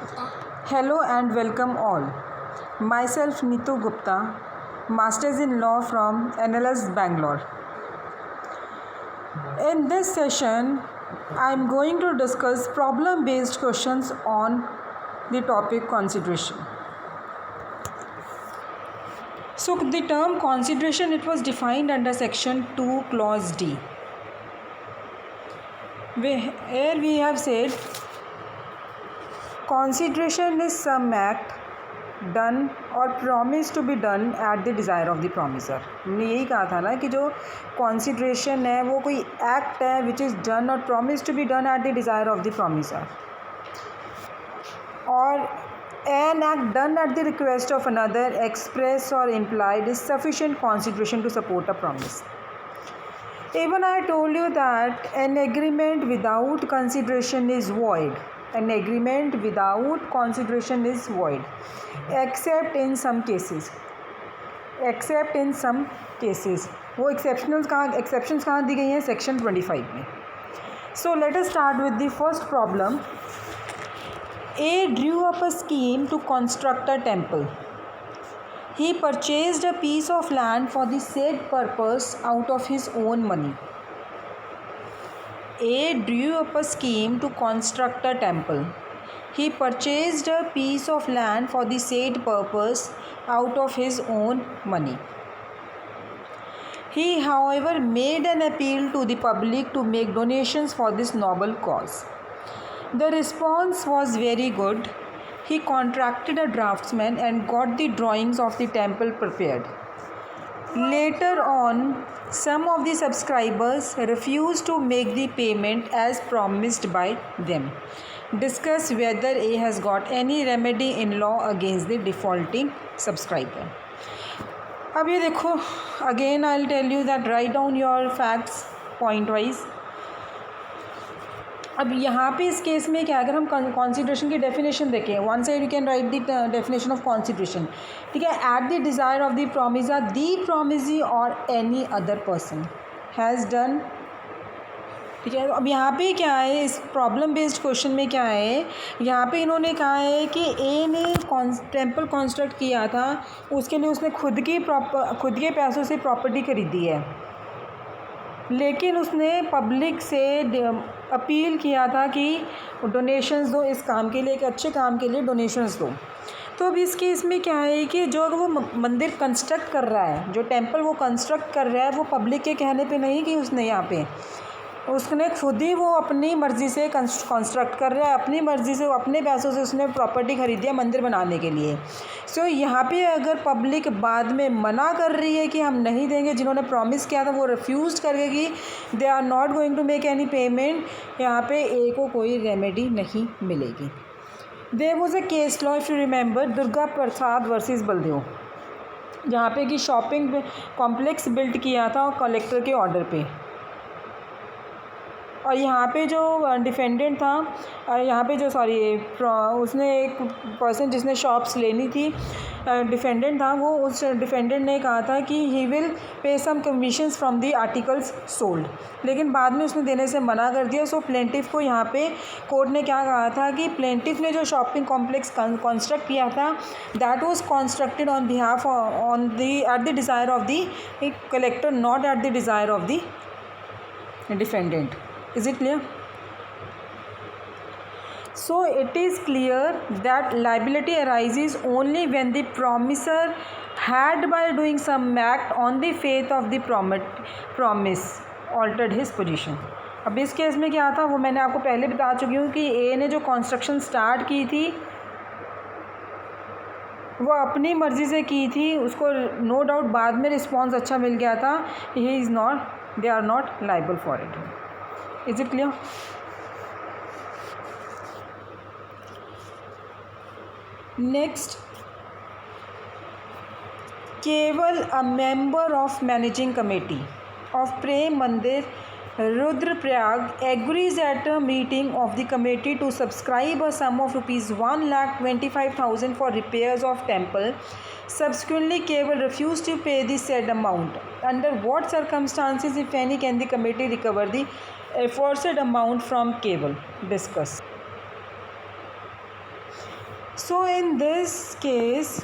Hello and welcome all. Myself Neetu Gupta, Masters in Law from NLS Bangalore. In this session, I am going to discuss problem-based questions on the topic consideration. So the term consideration, it was defined under section 2 clause D. Here we have said consideration is some act done or promise to be done at the desire of the promisor. हमने यही कहा था ना कि जो consideration है वो कोई एक्ट है which is done or promise to be done at the desire of the promisor, or an act done at the request of another express or implied is sufficient consideration to support a promise. Even I told you that an agreement without consideration is void. An agreement without consideration is void, except in some cases. Except in some cases. वो exceptions कहाँ दी गई हैं? Section 25 में. So let us start with the first problem. A drew up a scheme to construct a temple. He purchased a piece of land for the said purpose out of his own money. A drew up a scheme to construct a temple. He purchased a piece of land for the said purpose out of his own money. He, however, made an appeal to the public to make donations for this noble cause. The response was very good. He contracted a draftsman and got the drawings of the temple prepared. Later on, some of the subscribers refused to make the payment as promised by them. Discuss whether A has got any remedy in law against the defaulting subscriber. अब ये देखो, again I'll tell you that write down your facts point wise. अब यहाँ पे इस case में क्या, अगर हम कॉन्सिडरेशन की डेफिनेशन देखें, one side you can write the definition of consideration, ठीक है, at the desire of the promisor, the promisee or any other person has done, ठीक है। अब यहाँ पे क्या है, इस प्रॉब्लम बेस्ड क्वेश्चन में क्या है, यहाँ पे इन्होंने कहा है कि ए ने टेम्पल कॉन्स्ट्रक्ट किया था, उसके लिए उसने खुद के पैसों से प्रॉपर्टी खरीदी है, लेकिन उसने पब्लिक से अपील किया था कि डोनेशंस दो इस काम के लिए, एक अच्छे काम के लिए डोनेशंस दो। तो अब इस केस में क्या है कि जो वो मंदिर कंस्ट्रक्ट कर रहा है, जो टेंपल वो कंस्ट्रक्ट कर रहा है, वो पब्लिक के कहने पे नहीं कि उसने यहाँ पे, उसने खुद ही वो अपनी मर्ज़ी से कंस्ट्रक्ट कर रहा है, अपनी मर्ज़ी से, अपने पैसों से उसने प्रॉपर्टी खरीदी है मंदिर बनाने के लिए। सो यहाँ पे अगर पब्लिक बाद में मना कर रही है कि हम नहीं देंगे, जिन्होंने प्रॉमिस किया था वो रिफ्यूज़ करके कि they are not going to make any payment, यहाँ पे ए को कोई रेमेडी नहीं मिलेगी। There was a case law, if you remember, Durga Prasad versus Baldev, जहाँ पे कि शॉपिंग कॉम्प्लेक्स बिल्ड किया था कलेक्टर के ऑर्डर पे, और यहाँ पे जो डिफेंडेंट था, यहाँ पे जो उसने एक पर्सन जिसने शॉप्स लेनी थी, डिफेंडेंट था, वो उस डिफेंडेंट ने कहा था कि he will pay some commissions from the articles sold, लेकिन बाद में उसने देने से मना कर दिया। सो प्लेंटिफ को यहाँ पे कोर्ट ने क्या कहा था कि प्लेंटिफ ने जो शॉपिंग कॉम्प्लेक्स कंस्ट्रक्ट किया था, that was constructed on behalf eight the desire of the collector, not at the desire of the defendant. Is it clear? So it is clear that liability arises only when the promisor had, by doing some act on the faith of the promise, altered his position. अब इस case में क्या था, वो मैंने आपको पहले बता चुकी हूँ कि ए ने जो कंस्ट्रक्शन स्टार्ट की थी वो अपनी मर्ज़ी से की थी, उसको नो डाउट बाद में रिस्पॉन्स अच्छा मिल गया था, he is not, they are not liable for it. Is it clear? Next, केवल a member of managing committee of Prem Mandir Rudraprayag agrees at a meeting of the committee to subscribe a sum of rupees 1,25,000 for repairs of temple. Subsequently, Keval refused to pay the said amount. Under what circumstances, if any, can the committee recover the aforesaid amount from Keval? Discuss. So in this case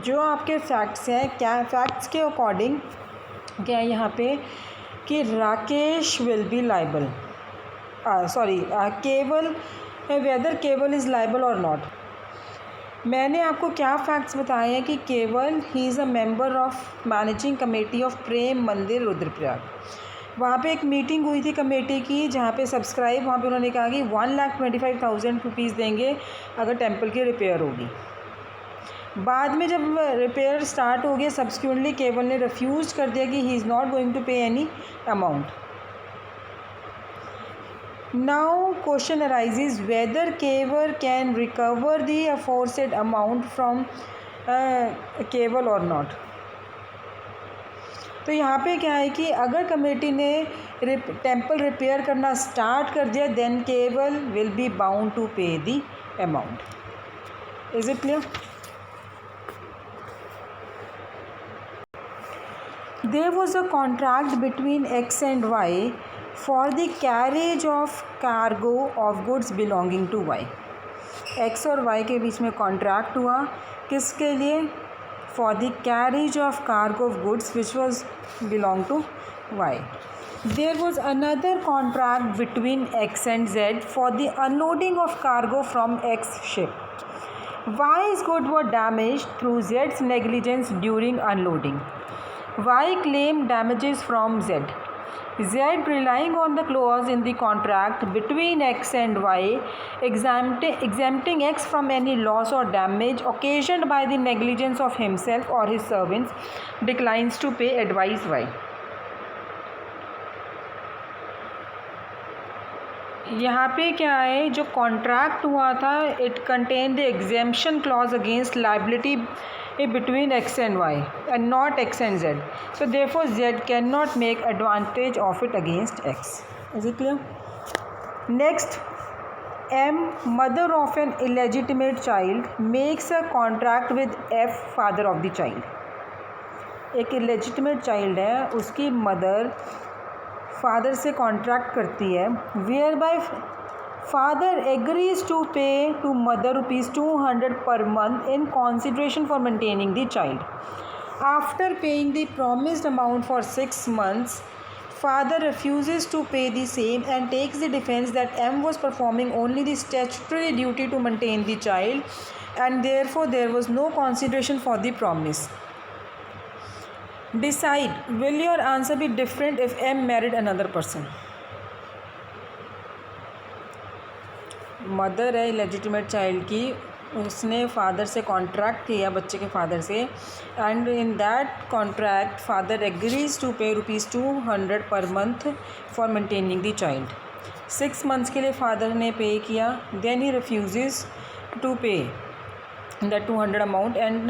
जो आपके facts हैं, क्या facts के according क्या है यहाँ पे कि Rakesh will be liable, sorry Keval, whether Keval is liable or not. मैंने आपको क्या फैक्ट्स बताए हैं कि केवल ही is a member of managing committee of Prem Mandir Rudraprayag. वहाँ पे एक मीटिंग हुई थी कमेटी की जहाँ पे सब्सक्राइब, वहाँ पे उन्होंने कहा कि 1,25,000 रुपीज़ देंगे अगर टेम्पल की रिपेयर होगी। बाद में जब रिपेयर स्टार्ट हो गया सब्सिक्वेंटली केवल ने रिफ्यूज़ कर दिया कि he is not going to pay any amount. Now question arises whether Keval can recover the aforesaid amount from Keval or not. तो यहाँ पे क्या है कि अगर कमेटी ने टेम्पल रिपेयर करना स्टार्ट कर दिया देन केवल विल बी बाउंड टू पे the amount. Is it clear? There was a contract between X and Y for the carriage of cargo of goods belonging to Y. X और Y के बीच में contract हुआ किसके लिए? For the carriage of cargo of goods which was belong to Y. There was another contract between X and Z for the unloading of cargo from X ship. Y's goods were damaged through Z's negligence during unloading. Y claimed damages from Z. Z, relying on the clause in the contract between X and Y, exempting X from any loss or damage occasioned by the negligence of himself or his servants, declines to pay advice Y. यहाँ पे क्या है, जो contract हुआ था it contain the exemption clause against liability between X and Y and not X and Z. So therefore Z cannot make advantage of it against X. Is it clear? Next, M, mother of an illegitimate child, makes a contract with F, father of the child. एक illegitimate child है, उसकी mother father से contract करती है whereby father agrees to pay to mother rupees 200 per month in consideration for maintaining the child. After paying the promised amount for 6 months, father refuses to pay the same and takes the defense that M was performing only the statutory duty to maintain the child and therefore there was no consideration for the promise. Decide, will your answer be different if M married another person? Mother है illegitimate child की, उसने father से contract किया बच्चे के father से and in that contract father agrees to pay rupees 200 per month for maintaining the child. 6 months के लिए फादर ने पे किया, then he refuse to pay that 200 amount and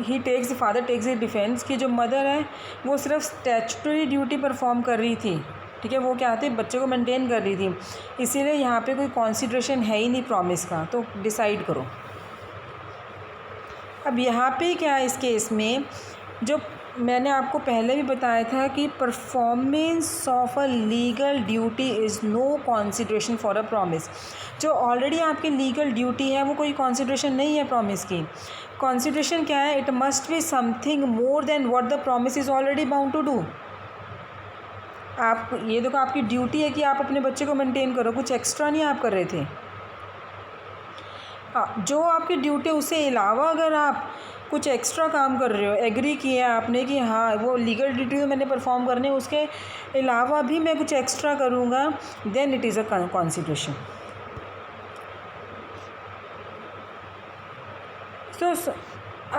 he takes, father takes the defence कि जो mother है वो सिर्फ statutory duty perform कर रही थी, ठीक है, वो क्या थी, बच्चे को मेंटेन कर रही थी, इसीलिए यहाँ पे कोई कॉन्सिडरेशन है ही नहीं प्रॉमिस का, तो डिसाइड करो। अब यहाँ पे क्या है, इस केस में जो मैंने आपको पहले भी बताया था कि performance of a legal duty is no consideration for a promise. जो ऑलरेडी आपकी लीगल ड्यूटी है वो कोई कॉन्सिडरेशन नहीं है प्रॉमिस की। कॉन्सिडरेशन क्या है, it must be something more than what the promise is already bound to do. आप ये देखो, आपकी ड्यूटी है कि आप अपने बच्चे को मेंटेन करो, कुछ एक्स्ट्रा नहीं आप कर रहे थे। जो आपकी ड्यूटी उससे अलावा अगर आप कुछ एक्स्ट्रा काम कर रहे हो, एग्री किया आपने कि हाँ वो लीगल ड्यूटी तो मैंने परफॉर्म करने है, उसके अलावा भी मैं कुछ एक्स्ट्रा करूँगा, then it is a consideration. तो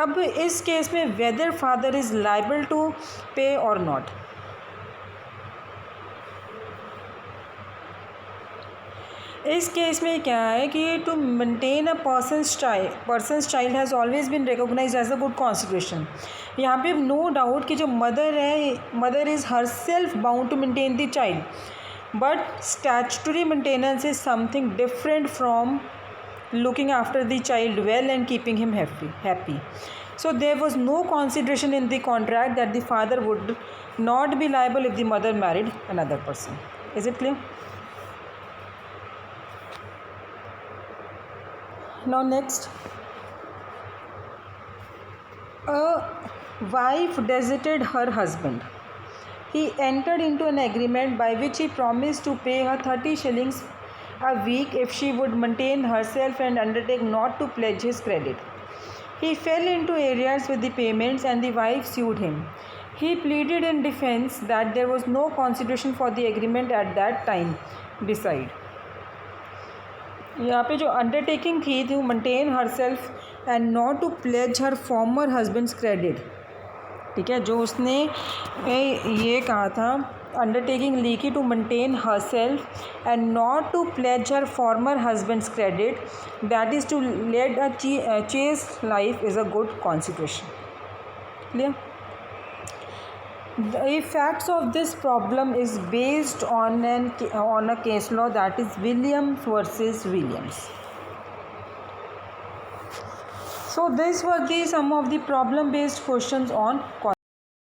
अब इस केस में whether father is liable to pay और नॉट। इस केस में क्या है कि to maintain a person's child has always been recognised as a good consideration. यहाँ पे नो डाउट कि जो मदर है, mother is herself bound to maintain the child, but statutory maintenance is something different from looking after the child well and keeping him happy. So there was no consideration in the contract that the father would not be liable if the mother married another person. Is it clear? Now next, a wife deserted her husband. He entered into an agreement by which he promised to pay her 30 shillings a week if she would maintain herself and undertake not to pledge his credit. He fell into arrears with the payments and the wife sued him. He pleaded in defense that there was no consideration for the agreement at that time. Decide. यहाँ पे जो undertaking थी to maintain her self and not to pledge her former husband's credit, ठीक है, जो उसने ये कहा था, अंडरटेकिंग ली की to maintain her self and not to pledge her former husband's credit, that is to lead a chaste life is a good consequence. Clear? The effects of this problem is based on a case law, that is Williams versus Williams. So these were some of the problem based questions on